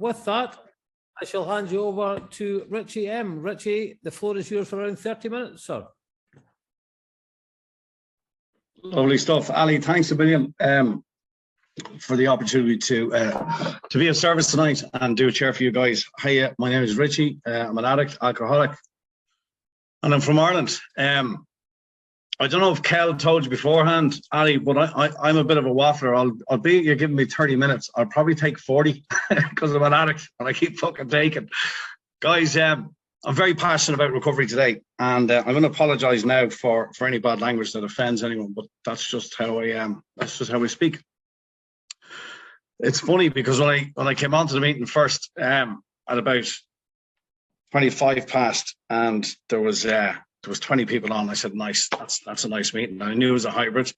with that, I shall hand you over to Richie M. Richie, the floor is yours for around 30 minutes, sir. Lovely stuff. Ali, thanks a million for the opportunity to be of service tonight and do a chair for you guys. Hi, my name is Richie. I'm an addict, alcoholic, and I'm from Ireland. I don't know if Kel told you beforehand, Ali, but I'm a bit of a waffler. Albeit you're giving me 30 minutes, I'll probably take 40 because I'm an addict and I keep fucking taking. Guys, I'm very passionate about recovery today, and I'm going to apologise now for any bad language that offends anyone, but that's just how I am. That's just how I speak. It's funny because when I came onto the meeting first, at about 25 past, and there was 20 people on. I said, "Nice, that's a nice meeting." I knew it was a hybrid,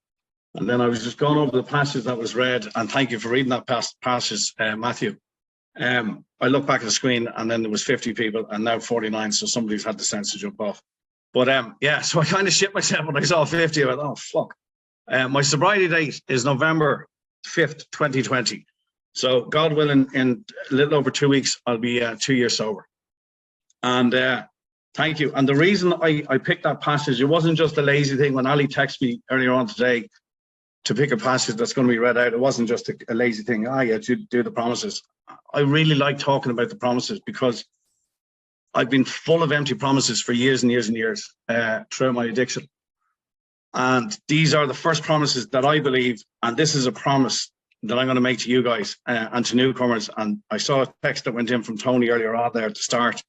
and then I was just going over the passage that was read, and thank you for reading that passage, Matthew. I look back at the screen and then there was 50 people and now 49, so somebody's had the sense to jump off. But yeah, so I kind of shit myself when I saw 50. I went, oh, fuck. My sobriety date is November 5th, 2020. So God willing, in a little over 2 weeks, I'll be 2 years sober. And thank you. And the reason I picked that passage, it wasn't just a lazy thing. When Ali texted me earlier on today to pick a passage that's going to be read out, it wasn't just a lazy thing. Yeah, do the promises. I really like talking about the promises because I've been full of empty promises for years and years and years throughout my addiction. And these are the first promises that I believe, and this is a promise that I'm going to make to you guys and to newcomers. And I saw a text that went in from Tony earlier on there to start.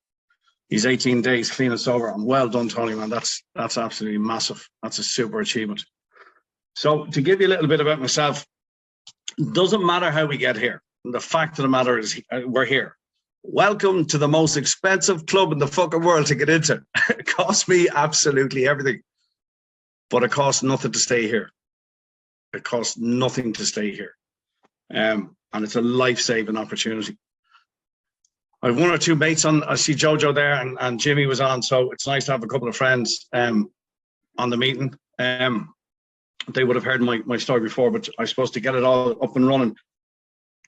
He's 18 days clean and sober. And well done, Tony, man. That's absolutely massive. That's a super achievement. So to give you a little bit about myself, it doesn't matter how we get here. The fact of the matter is we're here. Welcome to the most expensive club in the fucking world to get into. It cost me absolutely everything, but it costs nothing to stay here. It costs nothing to stay here. And it's a life-saving opportunity. I've one or two mates on. I see Jojo there and Jimmy was on, so it's nice to have a couple of friends on the meeting. They would have heard my story before, but I'm supposed to get it all up and running.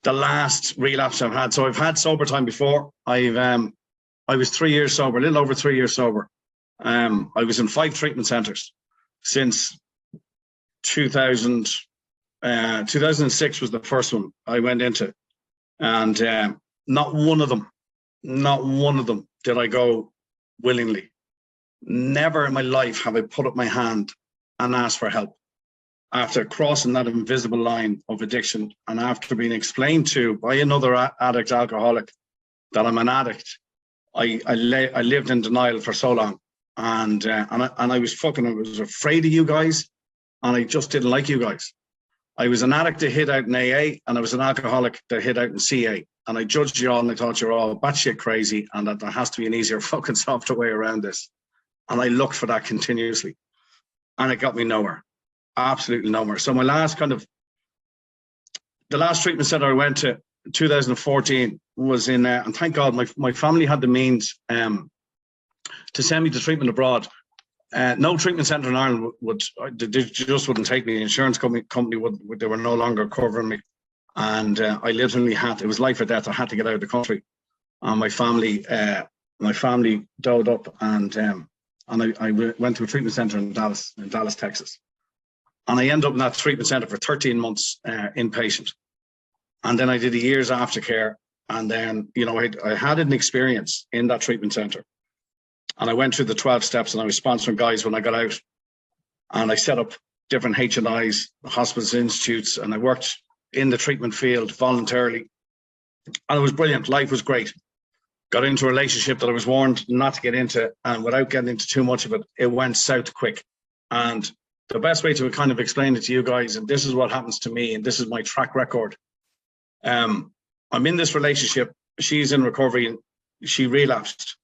The last relapse I've had, so I've had sober time before. I was 3 years sober, a little over 3 years sober. I was in 5 treatment centres since 2006 was the first one I went into, and not one of them did I go willingly. Never in my life have I put up my hand and asked for help. After crossing that invisible line of addiction and after being explained to by another addict, alcoholic, that I'm an addict, I lived in denial for so long. And I was afraid of you guys, and I just didn't like you guys. I was an addict that hid out in AA, and I was an alcoholic that hid out in CA. And I judged you all, and I thought you were all batshit crazy, and that there has to be an easier fucking softer way around this. And I looked for that continuously, and it got me nowhere. Absolutely nowhere. So the last treatment center I went to, 2014, was in, and thank God my family had the means to send me to treatment abroad. No treatment center in Ireland they just wouldn't take me. The insurance company they were no longer covering me, and I literally it was life or death. I had to get out of the country, and my family dowed up, and I went to a treatment center in Dallas, Texas. And I ended up in that treatment center for 13 months inpatient. And then I did a year's aftercare. And then, I had an experience in that treatment center. And I went through the 12 steps, and I was sponsoring guys when I got out. And I set up different HNIs, hospitals, institutes, and I worked in the treatment field voluntarily. And it was brilliant. Life was great. Got into a relationship that I was warned not to get into. And without getting into too much of it, it went south quick. And the best way to kind of explain it to you guys, and this is what happens to me, and this is my track record. I'm in this relationship. She's in recovery, and she relapsed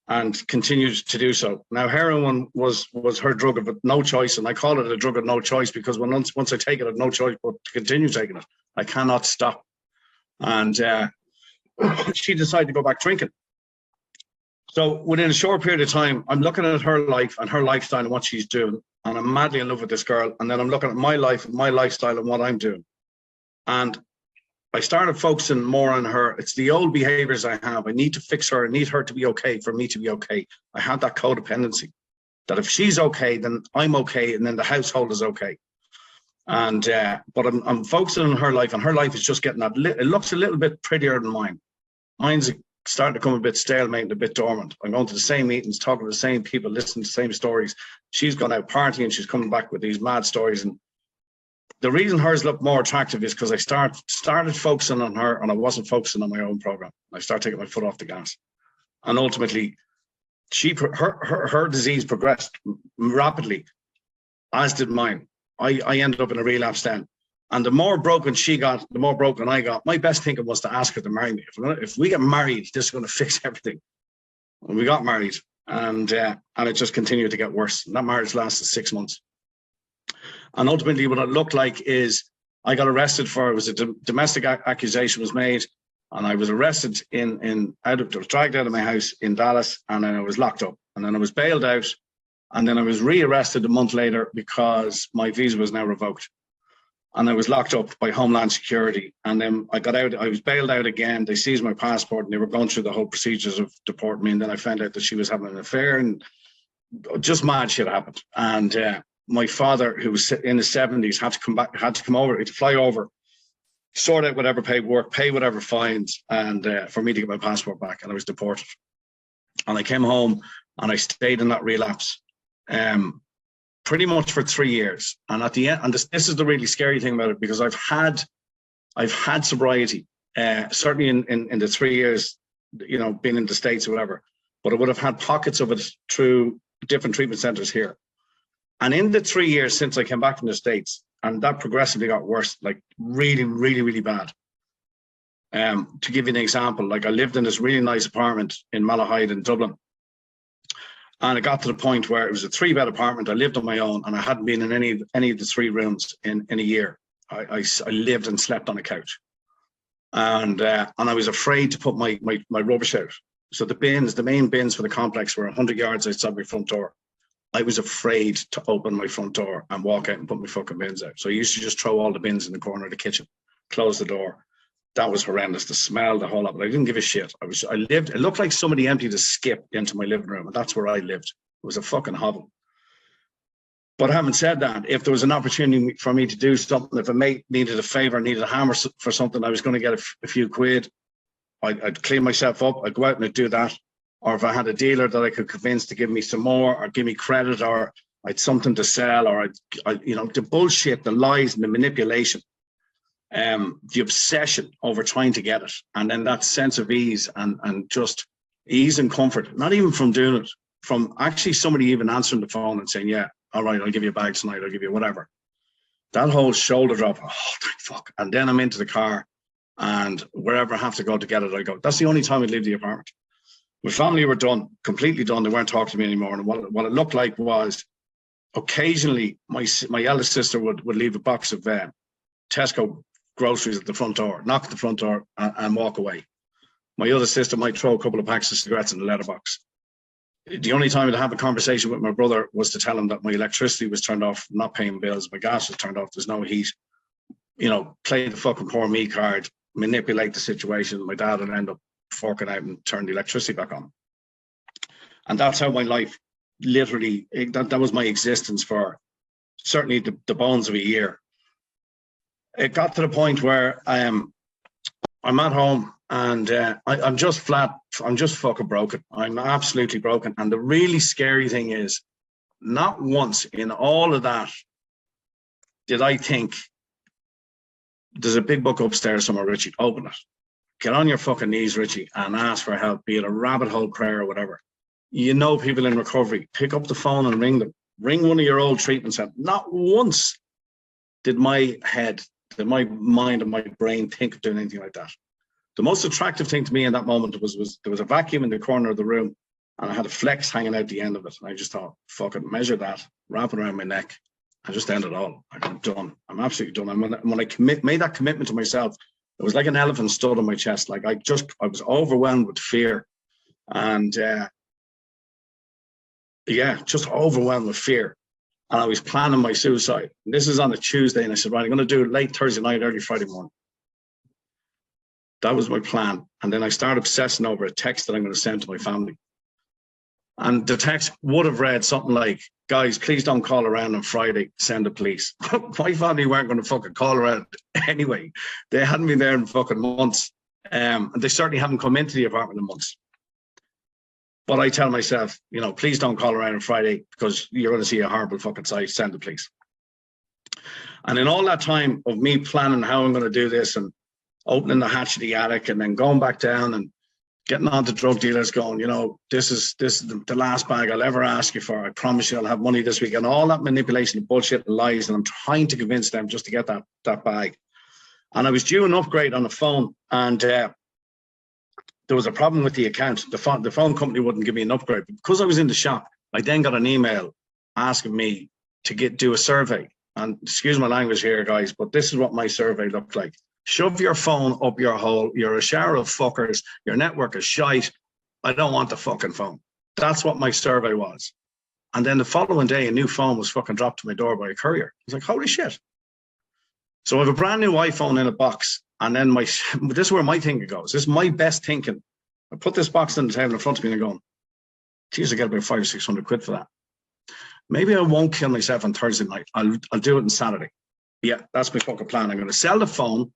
and continued to do so. Now, heroin was her drug of no choice, and I call it a drug of no choice because once I take it, I have no choice but to continue taking it. I cannot stop. And she decided to go back drinking. So within a short period of time, I'm looking at her life and her lifestyle and what she's doing, and I'm madly in love with this girl. And then I'm looking at my life and my lifestyle and what I'm doing. And I started focusing more on her. It's the old behaviors I have. I need to fix her. I need her to be okay for me to be okay. I had that codependency that if she's okay, then I'm okay, and then the household is okay. And but I'm focusing on her life, and her life is just getting that. It looks a little bit prettier than mine. Mine's starting to become a bit stalemate and a bit dormant. I'm going to the same meetings, talking to the same people, listening to the same stories. She's gone out partying, she's coming back with these mad stories. And the reason hers looked more attractive is because I started focusing on her, and I wasn't focusing on my own program. I started taking my foot off the gas, and ultimately, her disease progressed rapidly, as did mine. I ended up in a relapse then, and the more broken she got, the more broken I got. My best thinking was to ask her to marry me. If we get married, this is going to fix everything. And we got married, and it just continued to get worse. And that marriage lasted 6 months. And ultimately, what it looked like is I got arrested for, it was a domestic accusation was made, and I was arrested I was dragged out of my house in Dallas, and then I was locked up, and then I was bailed out, and then I was rearrested a month later because my visa was now revoked, and I was locked up by Homeland Security. And then I got out, I was bailed out again. They seized my passport, and they were going through the whole procedures of deporting me. And then I found out that she was having an affair, and just mad shit happened. And my father, who was in his 70s, had to come over, to fly over, sort out whatever paperwork, pay whatever fines, and for me to get my passport back. And I was deported. And I came home, and I stayed in that relapse pretty much for 3 years. And at the end, and this is the really scary thing about it, because I've had sobriety, certainly in the 3 years, being in the States or whatever, but I would have had pockets of it through different treatment centers here. And in the 3 years since I came back from the States, and that progressively got worse, like really, really, really bad. To give you an example, like I lived in this really nice apartment in Malahide in Dublin. And it got to the point where it was a 3-bed apartment. I lived on my own, and I hadn't been in any of the 3 rooms in a year. I lived and slept on a couch. And I was afraid to put my rubbish out. So the main bins for the complex were 100 yards outside my front door. I was afraid to open my front door and walk out and put my fucking bins out. So I used to just throw all the bins in the corner of the kitchen, close the door. That was horrendous. The smell, the whole lot, but I didn't give a shit. It looked like somebody emptied a skip into my living room, and that's where I lived. It was a fucking hovel. But having said that, if there was an opportunity for me to do something, if a mate needed a favor, needed a hammer for something, I was going to get a few quid, I'd clean myself up, I'd go out and I'd do that. Or if I had a dealer that I could convince to give me some more, or give me credit, or I'd something to sell, or the bullshit, the lies and the manipulation, the obsession over trying to get it. And then that sense of ease and just ease and comfort, not even from doing it, from actually somebody even answering the phone and saying, yeah, all right, I'll give you a bag tonight, I'll give you whatever. That whole shoulder drop, oh, thank fuck. And then I'm into the car, and wherever I have to go to get it, I go. That's the only time I'd leave the apartment. My family were done, completely done. They weren't talking to me anymore. And what it looked like was occasionally my eldest sister would leave a box of Tesco groceries at the front door, knock at the front door and walk away. My other sister might throw a couple of packs of cigarettes in the letterbox. The only time I'd have a conversation with my brother was to tell him that my electricity was turned off, not paying bills, my gas was turned off, there's no heat. Play the fucking poor me card, manipulate the situation. My dad would end up forking out and turn the electricity back on. And that's how my life literally, that was my existence for certainly the bones of a year. It got to the point where I'm at home, and I'm just flat, I'm just fucking broken. I'm absolutely broken. And the really scary thing is, not once in all of that did I think, there's a big book upstairs somewhere, Richie, open it. Get on your fucking knees, Richie, and ask for help, be it a rabbit hole prayer or whatever. People in recovery, pick up the phone and ring them. Ring one of your old treatment centers. Not once did my head, did my mind and my brain think of doing anything like that. The most attractive thing to me in that moment was there was a vacuum in the corner of the room, and I had a flex hanging out the end of it. And I just thought, fuck it, measure that, wrap it around my neck, and just end it all. I'm done. I'm absolutely done. And when I made that commitment to myself, it was like an elephant stood on my chest. Like I was overwhelmed with fear, and just overwhelmed with fear. And I was planning my suicide. And this is on a Tuesday, and I said, right, I'm going to do it late Thursday night, early Friday morning. That was my plan. And then I started obsessing over a text that I'm going to send to my family. And the text would have read something like, guys, please don't call around on Friday, send the police. My family weren't going to fucking call around anyway. They hadn't been there in fucking months. And they certainly haven't come into the apartment in months. But I tell myself, you know, please don't call around on Friday because you're going to see a horrible fucking sight, send the police. And in all that time of me planning how I'm going to do this and opening the hatch of the attic and then going back down and getting on to drug dealers going, you know, this is the last bag I'll ever ask you for. I promise you I'll have money this week. And all that manipulation and bullshit and lies. And I'm trying to convince them just to get that bag. And I was due an upgrade on the phone. And there was a problem with the account. The phone company wouldn't give me an upgrade. But because I was in the shop, I then got an email asking me to do a survey. And excuse my language here, guys, but this is what my survey looked like. Shove your phone up your hole. You're a shower of fuckers. Your network is shite. I don't want the fucking phone. That's what my survey was. And then the following day, a new phone was fucking dropped to my door by a courier. I was like, holy shit. So I have a brand new iPhone in a box. And then this is where my thinking goes. This is my best thinking. I put this box on the table in front of me and I'm going, geez, I get about 500 or 600 quid for that. Maybe I won't kill myself on Thursday night. I'll do it on Saturday. Yeah, that's my fucking plan. I'm going to sell the phone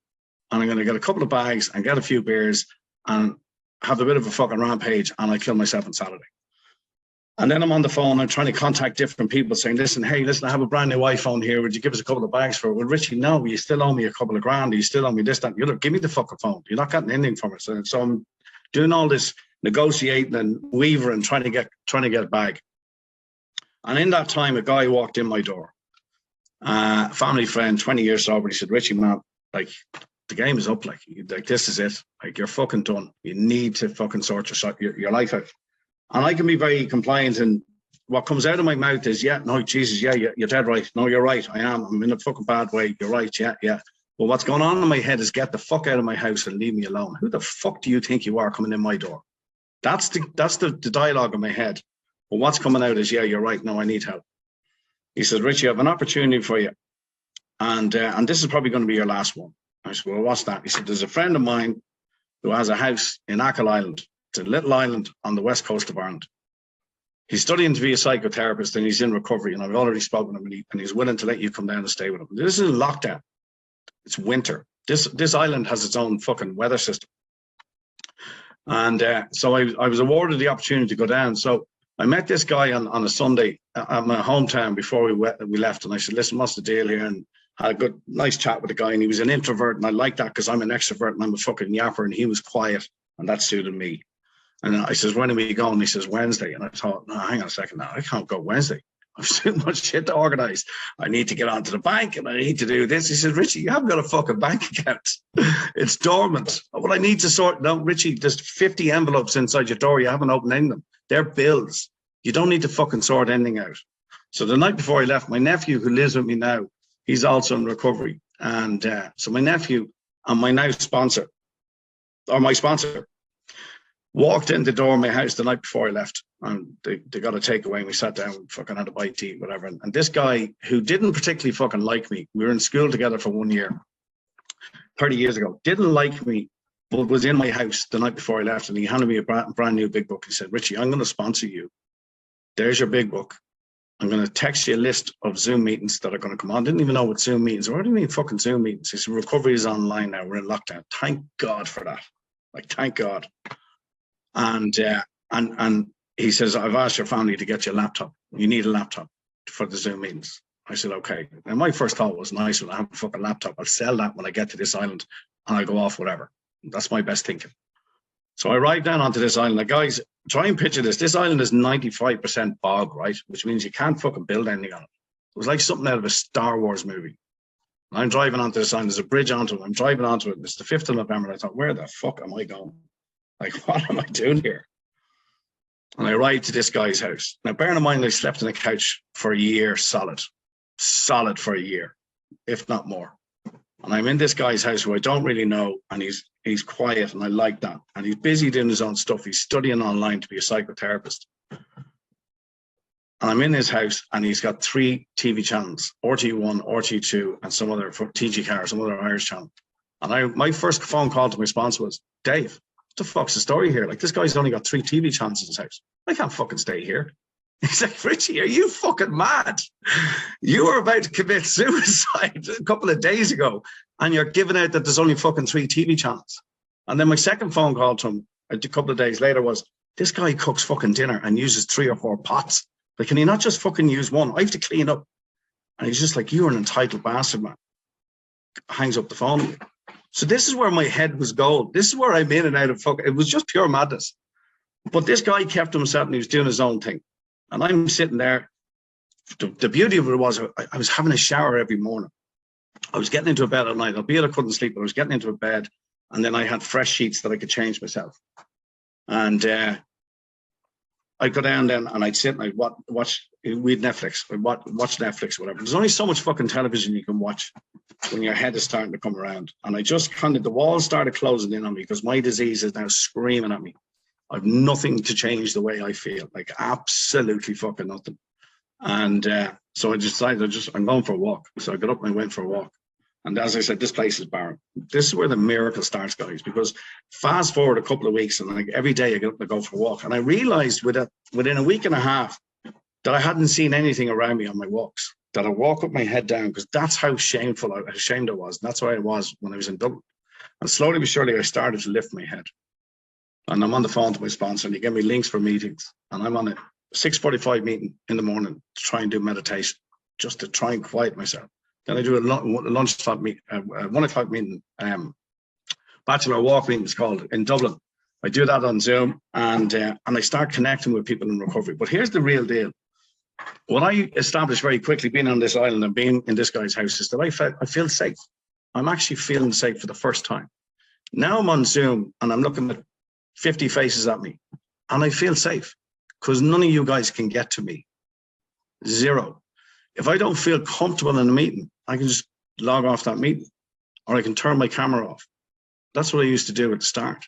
and I'm going to get a couple of bags and get a few beers and have a bit of a fucking rampage and I kill myself on Saturday. And then I'm on the phone. I'm trying to contact different people saying, listen, I have a brand new iPhone here. Would you give us a couple of bags for it? Well, Richie, no, you still owe me a couple of grand. You still owe me this, that. You know, give me the fucking phone. You're not getting anything from it. So I'm doing all this negotiating and weavering, trying to get a bag. And in that time, a guy walked in my door, family friend, 20 years sober. He said, Richie, man, like, the game is up. Like this is it. Like, you're fucking done. You need to fucking sort your life out. And I can be very compliant. And what comes out of my mouth is, yeah, no, Jesus, yeah, you're dead right. No, you're right. I am. I'm in a fucking bad way. You're right. Yeah, yeah. But what's going on in my head is get the fuck out of my house and leave me alone. Who the fuck do you think you are coming in my door? That's the dialogue in my head. But what's coming out is, yeah, you're right. No, I need help. He said, Richie, I have an opportunity for you. And this is probably going to be your last one. I said, well, what's that? He said, there's a friend of mine who has a house in Achill Island. It's a little island on the west coast of Ireland. He's studying to be a psychotherapist and he's in recovery. And I've already spoken to him and he's willing to let you come down and stay with him. This is a lockdown. It's winter. This island has its own fucking weather system. And so I was awarded the opportunity to go down. So I met this guy on a Sunday at my hometown before we left. And I said, listen, what's the deal here? And had a nice chat with the guy. And he was an introvert. And I like that because I'm an extrovert and I'm a fucking yapper. And he was quiet. And that suited me. And I says, when are we going? He says, Wednesday. And I thought, no, hang on a second now. I can't go Wednesday. I've too much shit to organize. I need to get onto the bank and I need to do this. He says, Richie, you haven't got a fucking bank account. It's dormant. Well, I need to sort. No, Richie, there's 50 envelopes inside your door. You haven't opened any of them. They're bills. You don't need to fucking sort anything out. So the night before I left, my nephew who lives with me now, he's also in recovery. And so my nephew and my now sponsor, or my sponsor, walked in the door of my house the night before I left. And they got a takeaway and we sat down, fucking had a bite to eat, whatever. And this guy who didn't particularly fucking like me, we were in school together for 1 year, 30 years ago, didn't like me, but was in my house the night before I left. And he handed me a brand new big book. He said, Richie, I'm going to sponsor you. There's your big book. I'm going to text you a list of Zoom meetings that are going to come on. Didn't even know what Zoom meetings were. What do you mean fucking Zoom meetings? He said, recovery is online now. We're in lockdown. Thank God for that. Like, thank God. And he says, I've asked your family to get you a laptop. You need a laptop for the Zoom meetings. I said, okay. And my first thought was, nice, when I have a fucking laptop, I'll sell that when I get to this island and I'll go off whatever. That's my best thinking. So I arrived down onto this island. Like, guys, try and picture this. This island is 95% bog, right? Which means you can't fucking build anything on it. It was like something out of a Star Wars movie. And I'm driving onto this island. There's a bridge onto it. I'm driving onto it. And it's the 5th of November. And I thought, where the fuck am I going? Like, what am I doing here? And I arrived to this guy's house. Now, bearing in mind, I slept on a couch for a year solid for a year, if not more. And I'm in this guy's house who I don't really know, and he's quiet, and I like that. And he's busy doing his own stuff. He's studying online to be a psychotherapist. And I'm in his house, and he's got 3 TV channels, RT1, RT2, and some other for TG Car, some other Irish channel. And my first phone call to my sponsor was, Dave, what the fuck's the story here? Like, this guy's only got 3 TV channels in his house. I can't fucking stay here. He's like, Richie, are you fucking mad? You were about to commit suicide a couple of days ago, and you're giving out that there's only fucking 3 TV channels. And then my second phone call to him a couple of days later was, this guy cooks fucking dinner and uses 3 or 4 pots. Like, can he not just fucking use one? I have to clean up. And he's just like, you're an entitled bastard, man. Hangs up the phone. So this is where my head was gold. This is where I'm in and out of fucking, it was just pure madness. But this guy kept himself and he was doing his own thing. And I'm sitting there. The beauty of it was I was having a shower every morning. I was getting into a bed at night. Albeit I couldn't sleep, but I was getting into a bed. And then I had fresh sheets that I could change myself. And I'd go down then and I'd sit and I'd watch, we'd Netflix, I'd watch Netflix, whatever. There's only so much fucking television you can watch when your head is starting to come around. And I just kind of, the walls started closing in on me because my disease is now screaming at me. I've nothing to change the way I feel, like absolutely fucking nothing. And so I decided I'm going for a walk. So I got up and I went for a walk. And as I said, this place is barren. This is where the miracle starts, guys, because fast forward a couple of weeks and like every day I get up and go for a walk. And I realized within a week and a half that I hadn't seen anything around me on my walks, that I walk with my head down because that's how ashamed I was. And that's where I was when I was in Dublin. And slowly but surely I started to lift my head. And I'm on the phone to my sponsor and he gave me links for meetings. And I'm on a 6:45 meeting in the morning to try and do meditation, just to try and quiet myself. Then I do a lunchtime meet, 1 o'clock meeting, bachelor walk meeting it's called, in Dublin. I do that on Zoom and I start connecting with people in recovery. But here's the real deal. What I established very quickly being on this island and being in this guy's house is that I feel safe. I'm actually feeling safe for the first time. Now I'm on Zoom and I'm looking at 50 faces at me and I feel safe because none of you guys can get to me. Zero. If I don't feel comfortable in a meeting, I can just log off that meeting or I can turn my camera off. That's what I used to do at the start.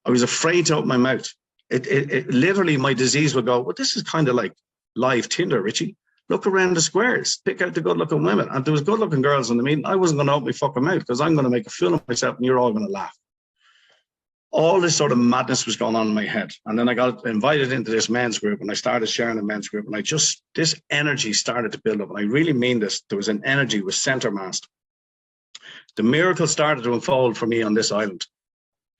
I was afraid to open my mouth. It literally, my disease would go, well, this is kind of like live Tinder, Richie. Look around the squares, pick out the good looking women. And there was good looking girls in the meeting. I wasn't going to open my fucking mouth because I'm going to make a fool of myself and you're all going to laugh. All this sort of madness was going on in my head. And then I got invited into this men's group and I started sharing a men's group and this energy started to build up. And I really mean this. There was an energy with center mass. The miracle started to unfold for me on this island.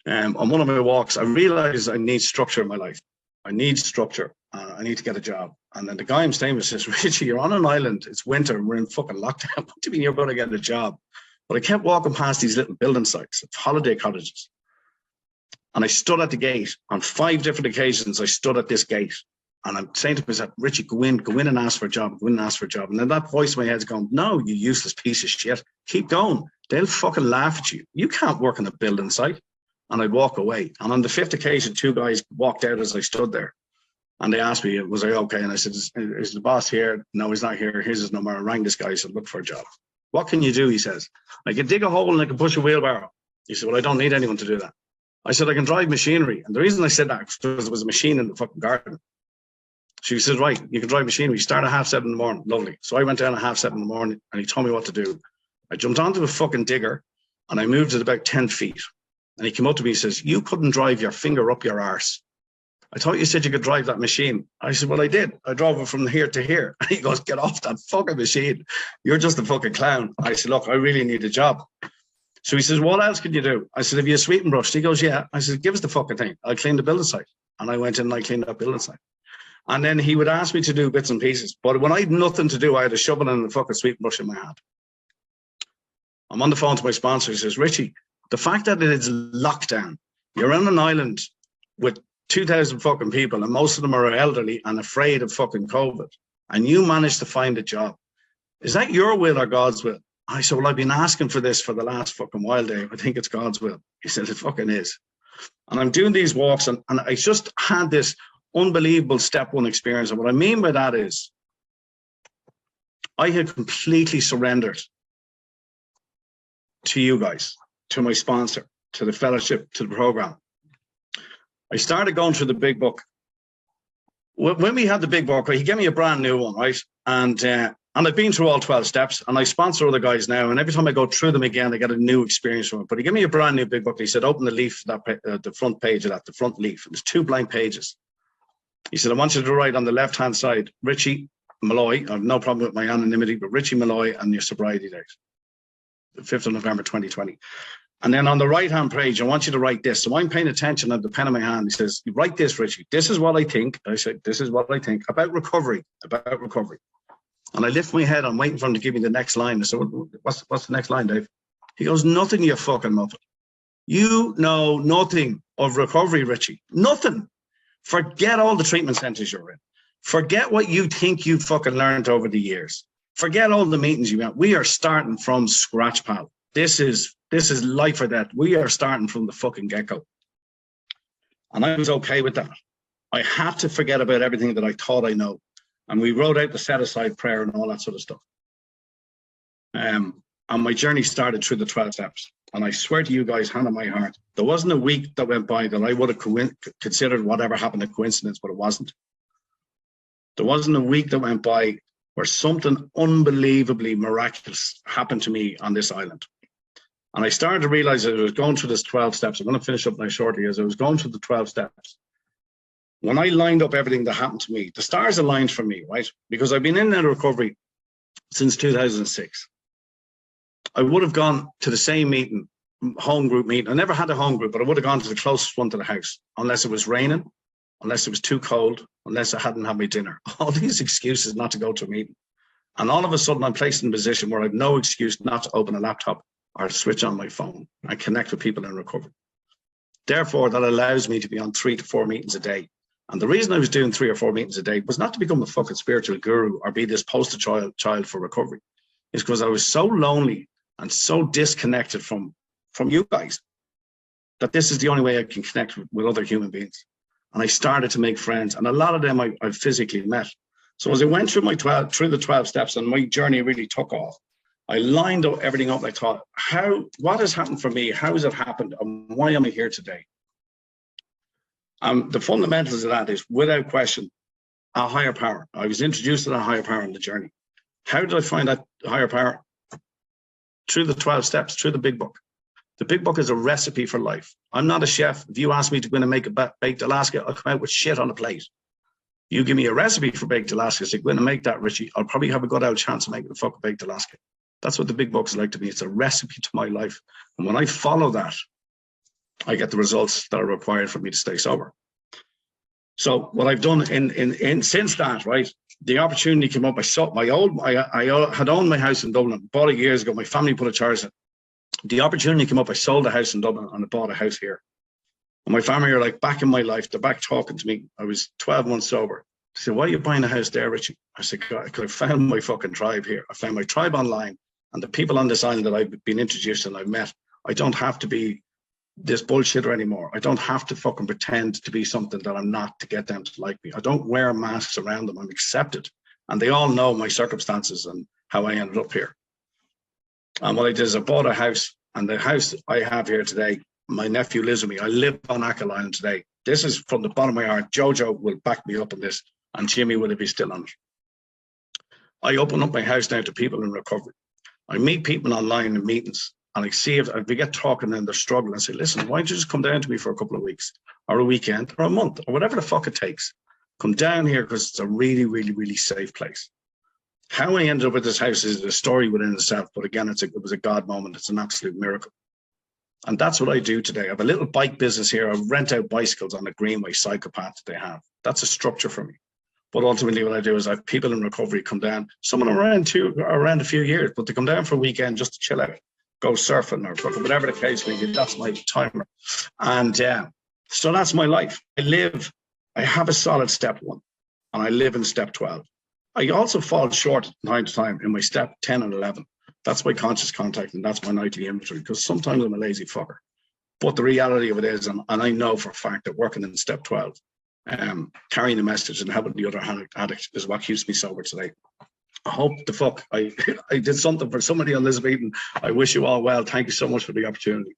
On one of my walks, I realized I need structure in my life. I need structure. I need to get a job. And then the guy I'm staying with says, Richie, you're on an island. It's winter. We're in fucking lockdown. What do you mean you're going to get a job? But I kept walking past these little building sites, holiday cottages. And I stood at the gate. On 5 different occasions, I stood at this gate. And I'm saying to myself, Richie, go in and ask for a job. Go in and ask for a job. And then that voice in my head's going, no, you useless piece of shit. Keep going. They'll fucking laugh at you. You can't work on a building site. And I'd walk away. And on the 5th occasion, 2 guys walked out as I stood there. And they asked me, was I okay? And I said, is the boss here? No, he's not here. Here's his number. I rang this guy. He said, look for a job. What can you do? He says, I can dig a hole and I can push a wheelbarrow. He said, well, I don't need anyone to do that. I said, I can drive machinery. And the reason I said that was because there was a machine in the fucking garden. She said, right, you can drive machinery. You start at 7:30 in the morning. Lovely. So I went down at 7:30 in the morning and he told me what to do. I jumped onto a fucking digger and I moved it about 10 feet. And he came up to me and says, you couldn't drive your finger up your arse. I thought you said you could drive that machine. I said, well, I did. I drove it from here to here. And he goes, get off that fucking machine. You're just a fucking clown. I said, look, I really need a job. So he says, what else can you do? I said, have you a sweep and brush? He goes, yeah. I said, give us the fucking thing. I'll clean the building site. And I went in and I cleaned that building site. And then he would ask me to do bits and pieces. But when I had nothing to do, I had a shovel and a fucking sweep and brush in my hand. I'm on the phone to my sponsor. He says, Richie, the fact that it is lockdown, you're on an island with 2,000 fucking people and most of them are elderly and afraid of fucking COVID. And you managed to find a job. Is that your will or God's will? I said, well, I've been asking for this for the last fucking while, Dave. I think it's God's will. He said, it fucking is. And I'm doing these walks and I just had this unbelievable step 1 experience. And what I mean by that is I had completely surrendered to you guys, to my sponsor, to the fellowship, to the program. I started going through the big book. When we had the big book, he gave me a brand new one, right? And And I've been through all 12 steps, and I sponsor other guys now. And every time I go through them again, I get a new experience from it. But he gave me a brand new big book. He said, open the leaf, the front page of that, the front leaf. There's 2 blank pages. He said, I want you to write on the left-hand side, Richie Malloy. I have no problem with my anonymity, but Richie Malloy and your sobriety date, the 5th of November, 2020. And then on the right-hand page, I want you to write this. So I'm paying attention at the pen in my hand. He says, you write this, Richie. This is what I think. I said, this is what I think about recovery, And I lift my head. I'm waiting for him to give me the next line. I said, what's the next line, Dave? He goes, nothing, you fucking muppet. You know nothing of recovery, Richie. Nothing. Forget all the treatment centres you're in. Forget what you think you fucking learned over the years. Forget all the meetings you went. We are starting from scratch, pal. This is life or death. We are starting from the fucking get-go. And I was okay with that. I had to forget about everything that I thought I know. And we wrote out the set-aside prayer and all that sort of stuff. And my journey started through the 12 steps. And I swear to you guys, hand on my heart, there wasn't a week that went by that I would have considered whatever happened a coincidence, but it wasn't. There wasn't a week that went by where something unbelievably miraculous happened to me on this island. And I started to realize that I was going through this 12 steps. I'm going to finish up now shortly. As I was going through the 12 steps, when I lined up everything that happened to me, the stars aligned for me, right? Because I've been in and out of recovery since 2006. I would have gone to the same meeting, home group meeting. I never had a home group, but I would have gone to the closest one to the house, unless it was raining, unless it was too cold, unless I hadn't had my dinner. All these excuses not to go to a meeting. And all of a sudden, I'm placed in a position where I have no excuse not to open a laptop or switch on my phone and connect with people in recovery. Therefore, that allows me to be on 3 to 4 meetings a day. And the reason I was doing 3 or 4 meetings a day was not to become a fucking spiritual guru or be this poster child for recovery. It's because I was so lonely and so disconnected from you guys that this is the only way I can connect with other human beings. And I started to make friends, and a lot of them I physically met. So as I went through through the 12 steps and my journey really took off, I lined up everything up and I thought, what has happened for me? How has it happened? And why am I here today? The fundamentals of that is, without question, a higher power. I was introduced to that higher power in the journey. How did I find that higher power? Through the 12 steps, through the big book. The big book is a recipe for life. I'm not a chef. If you ask me to go in and make a baked Alaska, I'll come out with shit on a plate. You give me a recipe for baked Alaska, say, go in and make that, Richie. I'll probably have a good old chance of making a fucking baked Alaska. That's what the big book is like to me. It's a recipe to my life. And when I follow that, I get the results that are required for me to stay sober. So what I've done since that, right, the opportunity came up. I had owned my house in Dublin, bought it years ago. My family put a charge in. The opportunity came up. I sold the house in Dublin and I bought a house here. And my family are like back in my life. They're back talking to me. I was 12 months sober. They said, why are you buying a house there, Richie? I said, God, because I found my fucking tribe here. I found my tribe online, and the people on this island that I've been introduced and I've met. I don't have to be this bullshitter anymore. I don't have to fucking pretend to be something that I'm not to get them to like me. I don't wear masks around them. I'm accepted. And they all know my circumstances and how I ended up here. And what I did is I bought a house, and the house I have here today, my nephew lives with me. I live on Achill Island today. This is from the bottom of my heart. Jojo will back me up on this, and Jimmy will be still on it. I open up my house now to people in recovery. I meet people online in meetings, and I see if we get talking and they're struggling, and say, listen, why don't you just come down to me for a couple of weeks or a weekend or a month or whatever the fuck it takes. Come down here because it's a really, really, really safe place. How I ended up with this house is a story within itself, but again, it was a God moment. It's an absolute miracle. And that's what I do today. I have a little bike business here. I rent out bicycles on the Greenway cycle path that they have. That's a structure for me. But ultimately what I do is I have people in recovery come down, some of them around a few years, but they come down for a weekend just to chill out, go surfing or whatever the case may be. That's my timer. And so that's my life. I have a solid step 1 and I live in step 12. I also fall short time to time in my step 10 and 11. That's my conscious contact, and that's my nightly inventory, because sometimes I'm a lazy fucker. But the reality of it is, and I know for a fact that working in step 12, carrying the message and helping the other addict is what keeps me sober today. I hope the fuck I did something for somebody on this meeting. I wish you all well. Thank you so much for the opportunity.